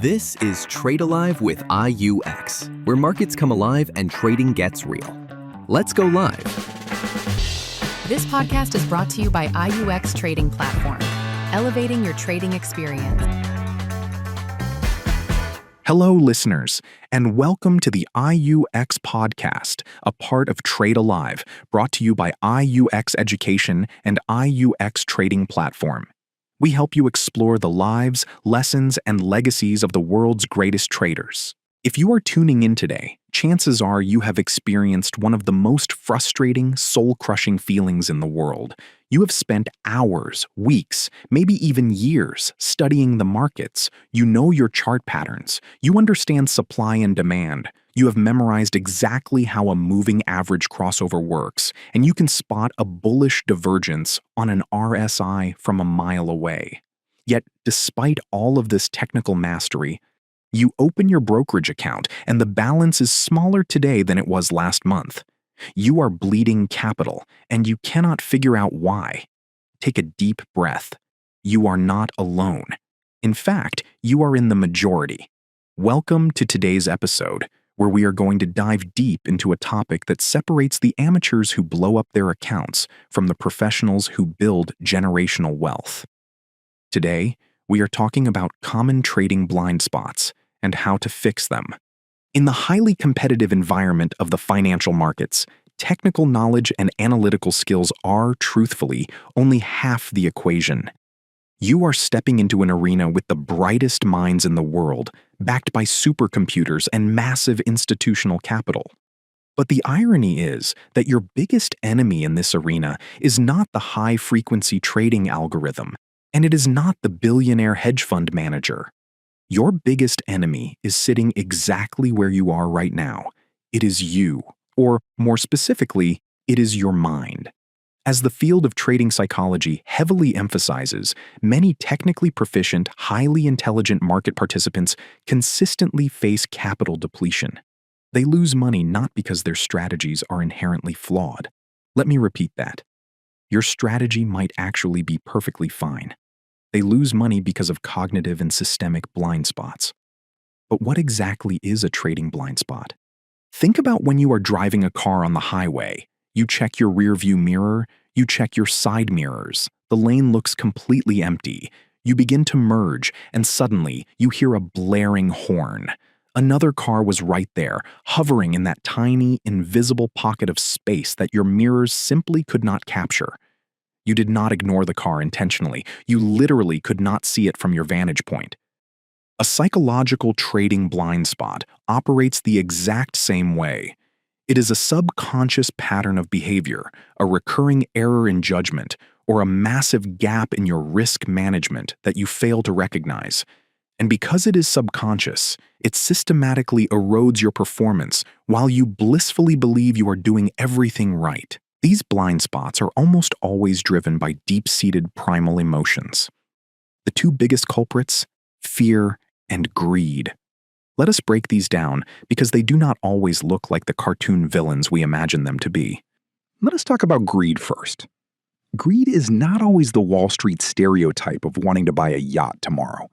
This is Trade Alive with IUX, where markets come alive and trading gets real. Let's go live. This podcast is brought to you by IUX Trading Platform, elevating your trading experience. Hello, listeners, and welcome to the IUX podcast, a part of Trade Alive, brought to you by IUX Education and IUX Trading Platform. We help you explore the lives, lessons, and legacies of the world's greatest traders. If you are tuning in today, chances are you have experienced one of the most frustrating, soul-crushing feelings in the world. You have spent hours, weeks, maybe even years studying the markets. You know your chart patterns. You understand supply and demand. You have memorized exactly how a moving average crossover works, and you can spot a bullish divergence on an RSI from a mile away. Yet, despite all of this technical mastery, you open your brokerage account and the balance is smaller today than it was last month. You are bleeding capital, and you cannot figure out why. Take a deep breath. You are not alone. In fact, you are in the majority. Welcome to today's episode, where we are going to dive deep into a topic that separates the amateurs who blow up their accounts from the professionals who build generational wealth. Today, we are talking about common trading blind spots and how to fix them. In the highly competitive environment of the financial markets, technical knowledge and analytical skills are, truthfully, only half the equation. You are stepping into an arena with the brightest minds in the world, backed by supercomputers and massive institutional capital. But the irony is that your biggest enemy in this arena is not the high-frequency trading algorithm, and it is not the billionaire hedge fund manager. Your biggest enemy is sitting exactly where you are right now. It is you, or more specifically, it is your mind. As the field of trading psychology heavily emphasizes, many technically proficient, highly intelligent market participants consistently face capital depletion. They lose money not because their strategies are inherently flawed. Let me repeat that. Your strategy might actually be perfectly fine. They lose money because of cognitive and systemic blind spots. But what exactly is a trading blind spot? Think about when you are driving a car on the highway. You check your rearview mirror, you check your side mirrors. The lane looks completely empty. You begin to merge, and suddenly you hear a blaring horn. Another car was right there, hovering in that tiny, invisible pocket of space that your mirrors simply could not capture. You did not ignore the car intentionally. You literally could not see it from your vantage point. A psychological trading blind spot operates the exact same way. It is a subconscious pattern of behavior, a recurring error in judgment, or a massive gap in your risk management that you fail to recognize. And because it is subconscious, it systematically erodes your performance while you blissfully believe you are doing everything right. These blind spots are almost always driven by deep-seated primal emotions. The two biggest culprits: fear and greed. Let us break these down because they do not always look like the cartoon villains we imagine them to be. Let us talk about greed first. Greed is not always the Wall Street stereotype of wanting to buy a yacht tomorrow.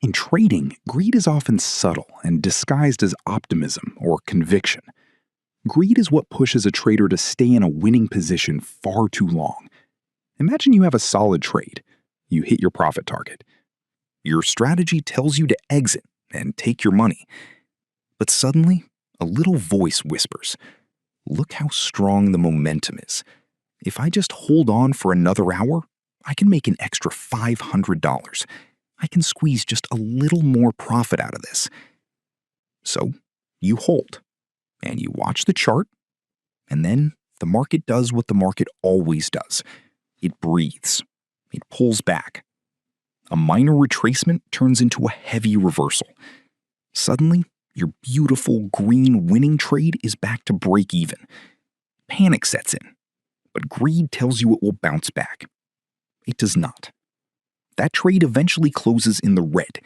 In trading, greed is often subtle and disguised as optimism or conviction. Greed is what pushes a trader to stay in a winning position far too long. Imagine you have a solid trade. You hit your profit target. Your strategy tells you to exit and take your money. But suddenly, a little voice whispers, "Look how strong the momentum is. If I just hold on for another hour, I can make an extra $500. I can squeeze just a little more profit out of this." So, you hold. And you watch the chart, and then the market does what the market always does. It breathes. It pulls back. A minor retracement turns into a heavy reversal. Suddenly, your beautiful green winning trade is back to break even. Panic sets in, but greed tells you it will bounce back. It does not. That trade eventually closes in the red.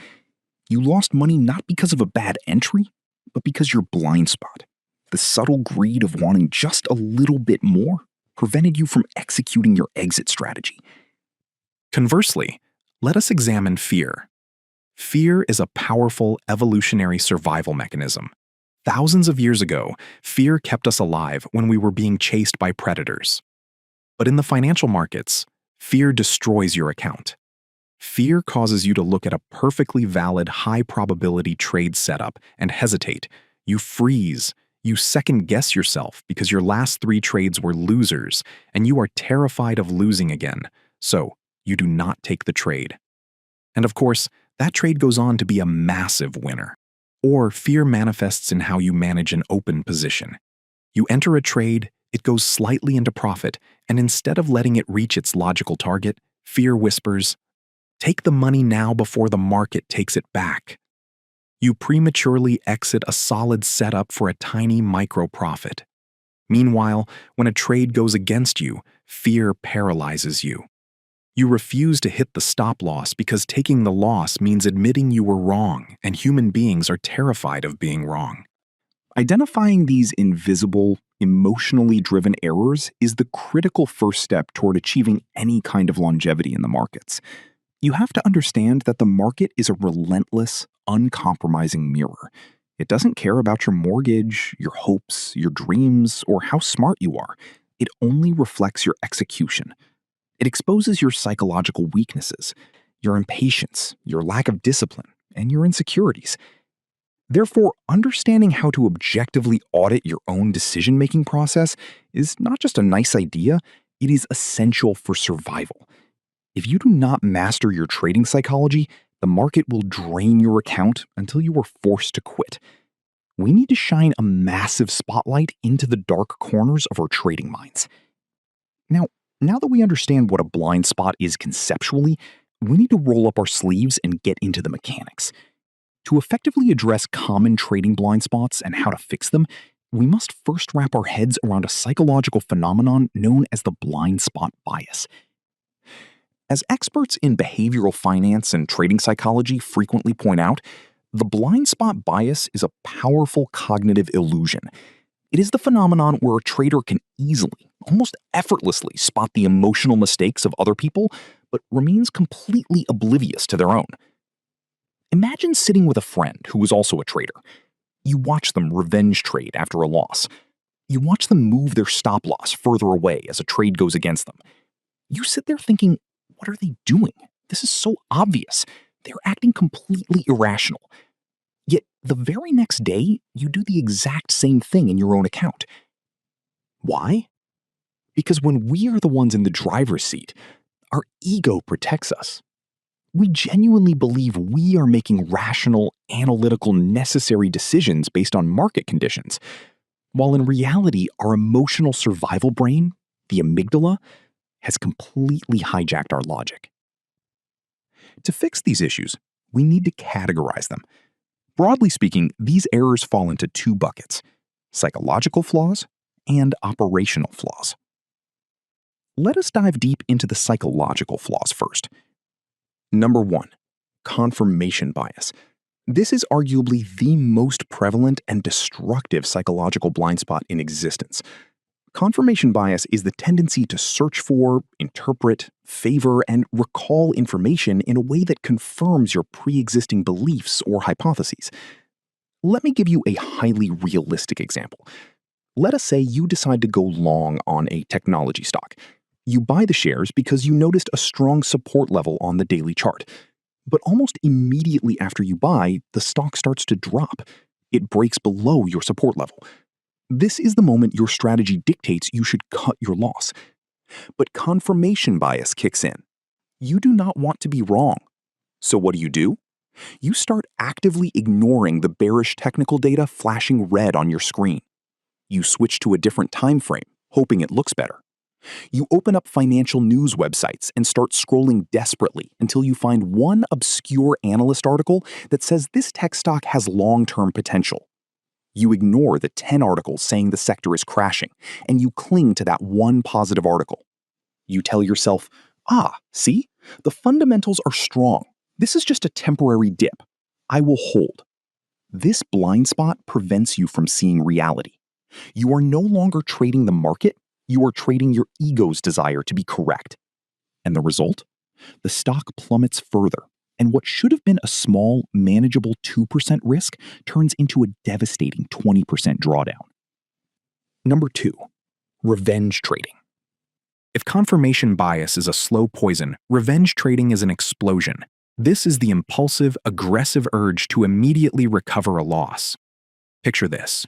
You lost money not because of a bad entry, but because your blind spot, the subtle greed of wanting just a little bit more, prevented you from executing your exit strategy. Conversely, let us examine fear. Fear is a powerful evolutionary survival mechanism. Thousands of years ago, fear kept us alive when we were being chased by predators. But in the financial markets, fear destroys your account. Fear causes you to look at a perfectly valid high-probability trade setup and hesitate. You freeze. You second-guess yourself because your last 3 trades were losers, and you are terrified of losing again, so you do not take the trade. And of course, that trade goes on to be a massive winner. Or fear manifests in how you manage an open position. You enter a trade, it goes slightly into profit, and instead of letting it reach its logical target, fear whispers, "Take the money now before the market takes it back." You prematurely exit a solid setup for a tiny micro profit. Meanwhile, when a trade goes against you, fear paralyzes you. You refuse to hit the stop loss because taking the loss means admitting you were wrong, and human beings are terrified of being wrong. Identifying these invisible, emotionally driven errors is the critical first step toward achieving any kind of longevity in the markets. You have to understand that the market is a relentless, uncompromising mirror. It doesn't care about your mortgage, your hopes, your dreams, or how smart you are. It only reflects your execution. It exposes your psychological weaknesses, your impatience, your lack of discipline, and your insecurities. Therefore, understanding how to objectively audit your own decision-making process is not just a nice idea, it is essential for survival. If you do not master your trading psychology, the market will drain your account until you are forced to quit. We need to shine a massive spotlight into the dark corners of our trading minds. Now that we understand what a blind spot is conceptually, we need to roll up our sleeves and get into the mechanics. To effectively address common trading blind spots and how to fix them, we must first wrap our heads around a psychological phenomenon known as the blind spot bias. As experts in behavioral finance and trading psychology frequently point out, the blind spot bias is a powerful cognitive illusion. It is the phenomenon where a trader can easily, almost effortlessly, spot the emotional mistakes of other people, but remains completely oblivious to their own. Imagine sitting with a friend who is also a trader. You watch them revenge trade after a loss. You watch them move their stop loss further away as a trade goes against them. You sit there thinking, what are they doing? This is so obvious. They're acting completely irrational. Yet the very next day, you do the exact same thing in your own account. Why? Because when we are the ones in the driver's seat, our ego protects us. We genuinely believe we are making rational, analytical, necessary decisions based on market conditions, while in reality, our emotional survival brain, the amygdala, has completely hijacked our logic. To fix these issues, we need to categorize them. Broadly speaking, these errors fall into 2 buckets: psychological flaws and operational flaws. Let us dive deep into the psychological flaws first. Number 1, confirmation bias. This is arguably the most prevalent and destructive psychological blind spot in existence. Confirmation bias is the tendency to search for, interpret, favor, and recall information in a way that confirms your pre-existing beliefs or hypotheses. Let me give you a highly realistic example. Let us say you decide to go long on a technology stock. You buy the shares because you noticed a strong support level on the daily chart. But almost immediately after you buy, the stock starts to drop. It breaks below your support level. This is the moment your strategy dictates you should cut your loss. But confirmation bias kicks in. You do not want to be wrong. So what do? You start actively ignoring the bearish technical data flashing red on your screen. You switch to a different time frame, hoping it looks better. You open up financial news websites and start scrolling desperately until you find one obscure analyst article that says this tech stock has long-term potential. You ignore the 10 articles saying the sector is crashing, and you cling to that one positive article. You tell yourself, see, the fundamentals are strong. This is just a temporary dip. I will hold. This blind spot prevents you from seeing reality. You are no longer trading the market, you are trading your ego's desire to be correct. And the result? The stock plummets further, And what should have been a small, manageable 2% risk turns into a devastating 20% drawdown. Number 2. Revenge trading. If confirmation bias is a slow poison, revenge trading is an explosion. This is the impulsive, aggressive urge to immediately recover a loss. Picture this.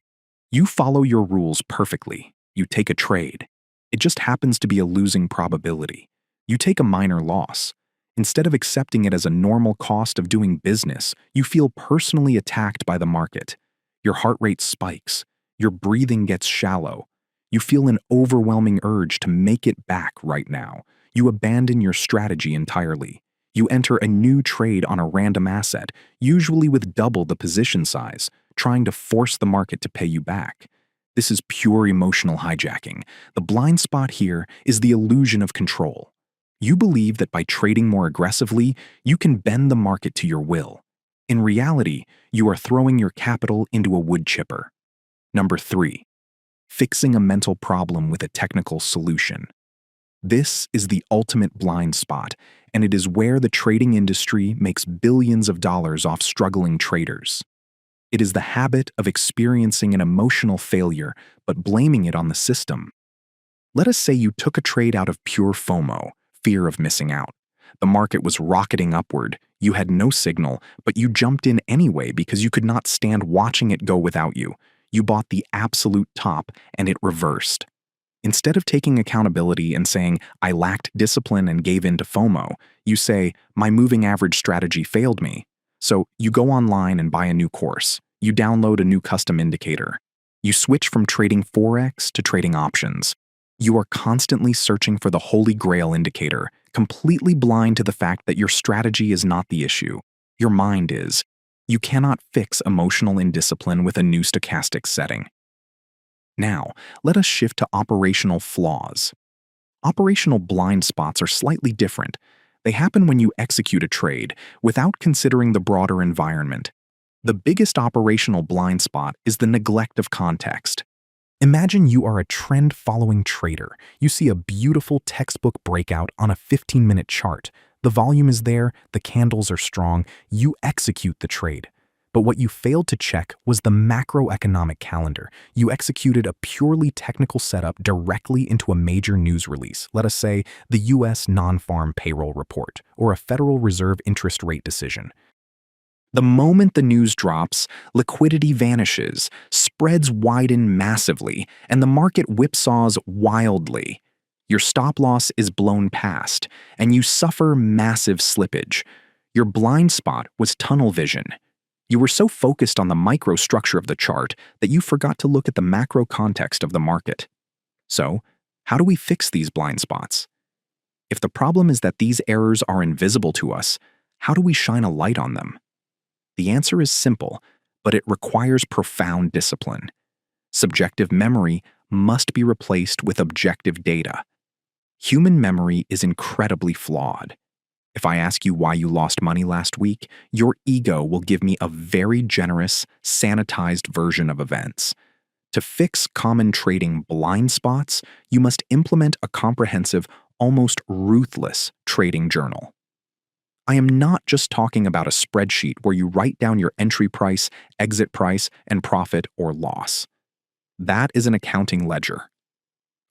You follow your rules perfectly. You take a trade. It just happens to be a losing probability. You take a minor loss. Instead of accepting it as a normal cost of doing business, you feel personally attacked by the market. Your heart rate spikes. Your breathing gets shallow. You feel an overwhelming urge to make it back right now. You abandon your strategy entirely. You enter a new trade on a random asset, usually with double the position size, trying to force the market to pay you back. This is pure emotional hijacking. The blind spot here is the illusion of control. You believe that by trading more aggressively, you can bend the market to your will. In reality, you are throwing your capital into a wood chipper. Number 3. Fixing a mental problem with a technical solution. This is the ultimate blind spot, and it is where the trading industry makes billions of dollars off struggling traders. It is the habit of experiencing an emotional failure, but blaming it on the system. Let us say you took a trade out of pure FOMO, fear of missing out. The market was rocketing upward, you had no signal, but you jumped in anyway because you could not stand watching it go without you. You bought the absolute top, and it reversed. Instead of taking accountability and saying, I lacked discipline and gave in to FOMO, you say, my moving average strategy failed me. So you go online and buy a new course. You download a new custom indicator. You switch from trading Forex to trading options. You are constantly searching for the holy grail indicator, completely blind to the fact that your strategy is not the issue. Your mind is. You cannot fix emotional indiscipline with a new stochastic setting. Now, let us shift to operational flaws. Operational blind spots are slightly different. They happen when you execute a trade without considering the broader environment. The biggest operational blind spot is the neglect of context. Imagine you are a trend-following trader. You see a beautiful textbook breakout on a 15-minute chart. The volume is there, the candles are strong, you execute the trade. But what you failed to check was the macroeconomic calendar. You executed a purely technical setup directly into a major news release, let us say the U.S. non-farm payroll report or a Federal Reserve interest rate decision. The moment the news drops, liquidity vanishes, spreads widen massively, and the market whipsaws wildly. Your stop loss is blown past, and you suffer massive slippage. Your blind spot was tunnel vision. You were so focused on the microstructure of the chart that you forgot to look at the macro context of the market. So, how do we fix these blind spots? If the problem is that these errors are invisible to us, how do we shine a light on them? The answer is simple, but it requires profound discipline. Subjective memory must be replaced with objective data. Human memory is incredibly flawed. If I ask you why you lost money last week, your ego will give me a very generous, sanitized version of events. To fix common trading blind spots, you must implement a comprehensive, almost ruthless trading journal. I am not just talking about a spreadsheet where you write down your entry price, exit price, and profit or loss. That is an accounting ledger.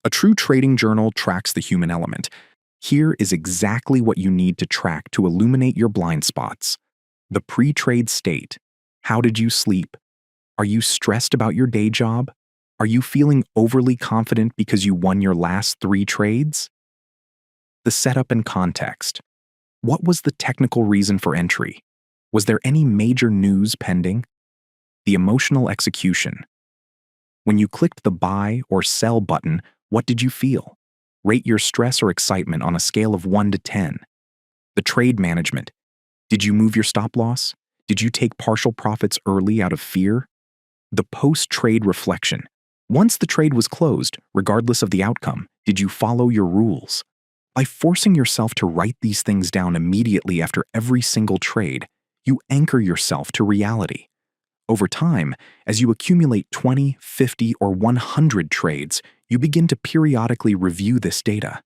A true trading journal tracks the human element. Here is exactly what you need to track to illuminate your blind spots. The pre-trade state. How did you sleep? Are you stressed about your day job? Are you feeling overly confident because you won your last 3 trades? The setup and context. What was the technical reason for entry? Was there any major news pending? The emotional execution. When you clicked the buy or sell button, what did you feel? Rate your stress or excitement on a scale of 1 to 10. The trade management. Did you move your stop loss? Did you take partial profits early out of fear? The post-trade reflection. Once the trade was closed, regardless of the outcome, did you follow your rules? By forcing yourself to write these things down immediately after every single trade, you anchor yourself to reality. Over time, as you accumulate 20, 50, or 100 trades, you begin to periodically review this data.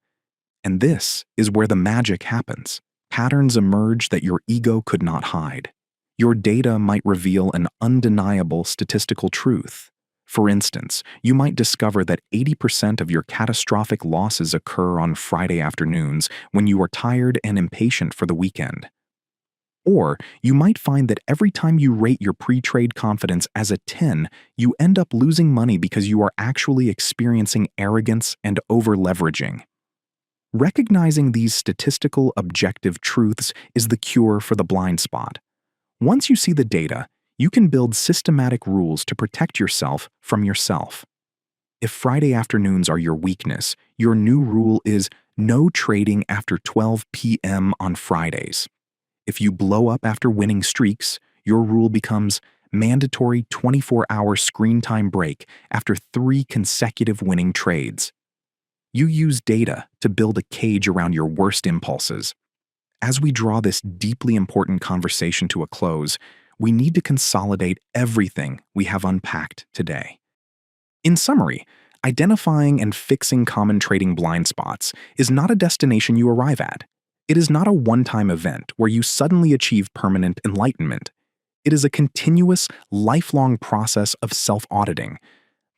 And this is where the magic happens. Patterns emerge that your ego could not hide. Your data might reveal an undeniable statistical truth. For instance, you might discover that 80% of your catastrophic losses occur on Friday afternoons when you are tired and impatient for the weekend. Or you might find that every time you rate your pre-trade confidence as a 10, you end up losing money because you are actually experiencing arrogance and over-leveraging. Recognizing these statistical objective truths is the cure for the blind spot. Once you see the data, you can build systematic rules to protect yourself from yourself. If Friday afternoons are your weakness, your new rule is no trading after 12 p.m. on Fridays. If you blow up after winning streaks, your rule becomes mandatory 24-hour screen time break after 3 consecutive winning trades. You use data to build a cage around your worst impulses. As we draw this deeply important conversation to a close, we need to consolidate everything we have unpacked today. In summary, identifying and fixing common trading blind spots is not a destination you arrive at. It is not a one-time event where you suddenly achieve permanent enlightenment. It is a continuous, lifelong process of self-auditing.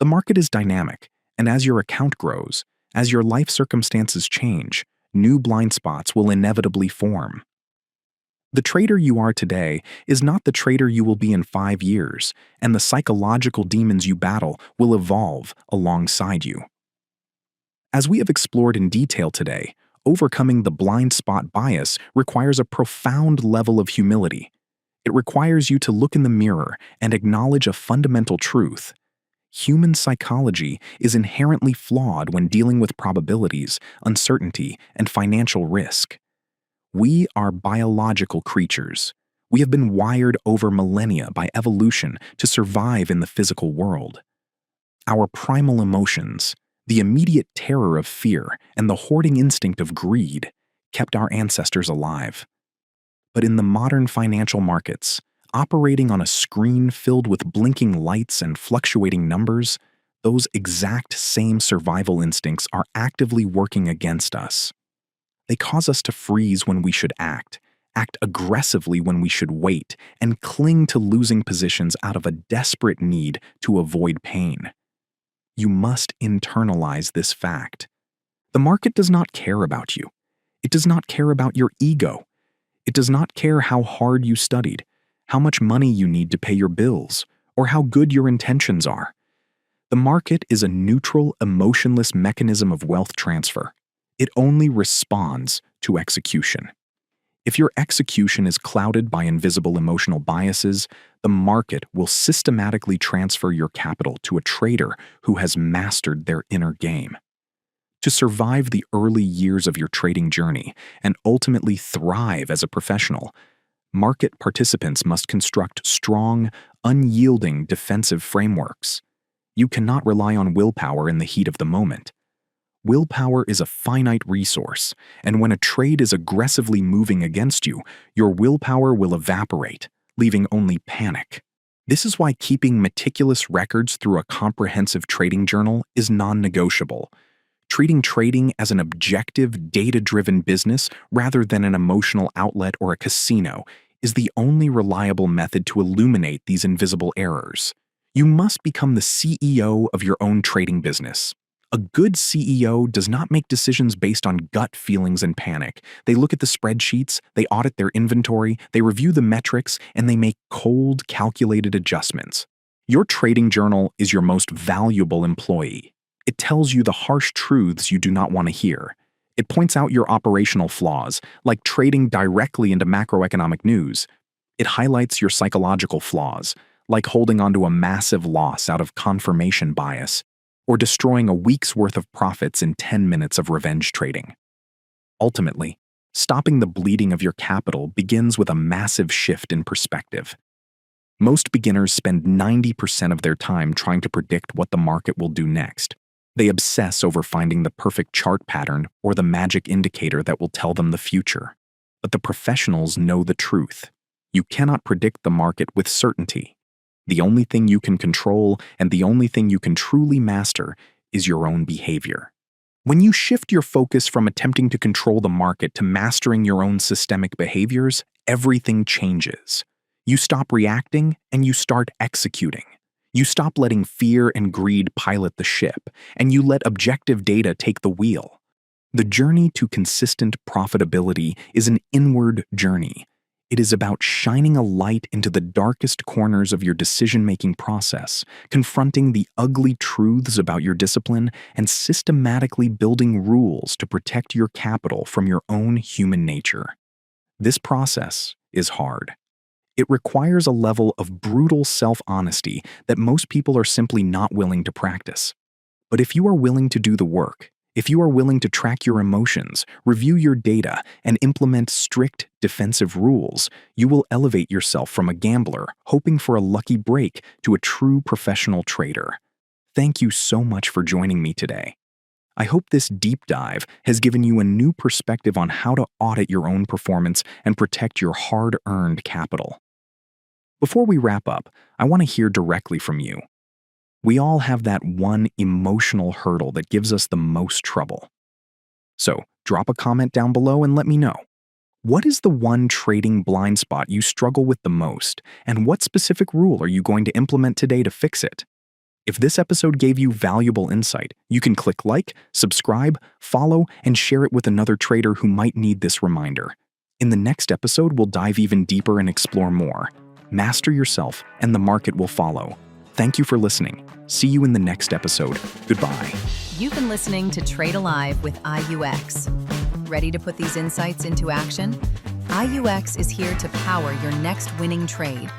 The market is dynamic, and as your account grows, as your life circumstances change, new blind spots will inevitably form. The trader you are today is not the trader you will be in 5 years, and the psychological demons you battle will evolve alongside you. As we have explored in detail today, overcoming the blind spot bias requires a profound level of humility. It requires you to look in the mirror and acknowledge a fundamental truth. Human psychology is inherently flawed when dealing with probabilities, uncertainty, and financial risk. We are biological creatures. We have been wired over millennia by evolution to survive in the physical world. Our primal emotions, the immediate terror of fear, and the hoarding instinct of greed kept our ancestors alive. But in the modern financial markets, operating on a screen filled with blinking lights and fluctuating numbers, those exact same survival instincts are actively working against us. They cause us to freeze when we should act aggressively when we should wait, and cling to losing positions out of a desperate need to avoid pain. You must internalize this fact. The market does not care about you. It does not care about your ego. It does not care how hard you studied, how much money you need to pay your bills, or how good your intentions are. The market is a neutral, emotionless mechanism of wealth transfer. It only responds to execution. If your execution is clouded by invisible emotional biases, the market will systematically transfer your capital to a trader who has mastered their inner game. To survive the early years of your trading journey and ultimately thrive as a professional, market participants must construct strong, unyielding defensive frameworks. You cannot rely on willpower in the heat of the moment. Willpower is a finite resource, and when a trade is aggressively moving against you, your willpower will evaporate, leaving only panic. This is why keeping meticulous records through a comprehensive trading journal is non-negotiable. Treating trading as an objective, data-driven business rather than an emotional outlet or a casino is the only reliable method to illuminate these invisible errors. You must become the CEO of your own trading business. A good CEO does not make decisions based on gut feelings and panic. They look at the spreadsheets, they audit their inventory, they review the metrics, and they make cold, calculated adjustments. Your trading journal is your most valuable employee. It tells you the harsh truths you do not want to hear. It points out your operational flaws, like trading directly into macroeconomic news. It highlights your psychological flaws, like holding onto a massive loss out of confirmation bias, or destroying a week's worth of profits in 10 minutes of revenge trading. Ultimately, stopping the bleeding of your capital begins with a massive shift in perspective. Most beginners spend 90% of their time trying to predict what the market will do next. They obsess over finding the perfect chart pattern or the magic indicator that will tell them the future. But the professionals know the truth. You cannot predict the market with certainty. The only thing you can control and the only thing you can truly master is your own behavior. When you shift your focus from attempting to control the market to mastering your own systemic behaviors, everything changes. You stop reacting and you start executing. You stop letting fear and greed pilot the ship, and you let objective data take the wheel. The journey to consistent profitability is an inward journey. It is about shining a light into the darkest corners of your decision-making process, confronting the ugly truths about your discipline, and systematically building rules to protect your capital from your own human nature. This process is hard. It requires a level of brutal self-honesty that most people are simply not willing to practice. But if you are willing to do the work, if you are willing to track your emotions, review your data, and implement strict defensive rules, you will elevate yourself from a gambler hoping for a lucky break to a true professional trader. Thank you so much for joining me today. I hope this deep dive has given you a new perspective on how to audit your own performance and protect your hard-earned capital. Before we wrap up, I want to hear directly from you. We all have that one emotional hurdle that gives us the most trouble. So, drop a comment down below and let me know. What is the one trading blind spot you struggle with the most, and what specific rule are you going to implement today to fix it? If this episode gave you valuable insight, you can click like, subscribe, follow, and share it with another trader who might need this reminder. In the next episode, we'll dive even deeper and explore more. Master yourself, and the market will follow. Thank you for listening. See you in the next episode. Goodbye. You've been listening to Trade Alive with IUX. Ready to put these insights into action? IUX is here to power your next winning trade.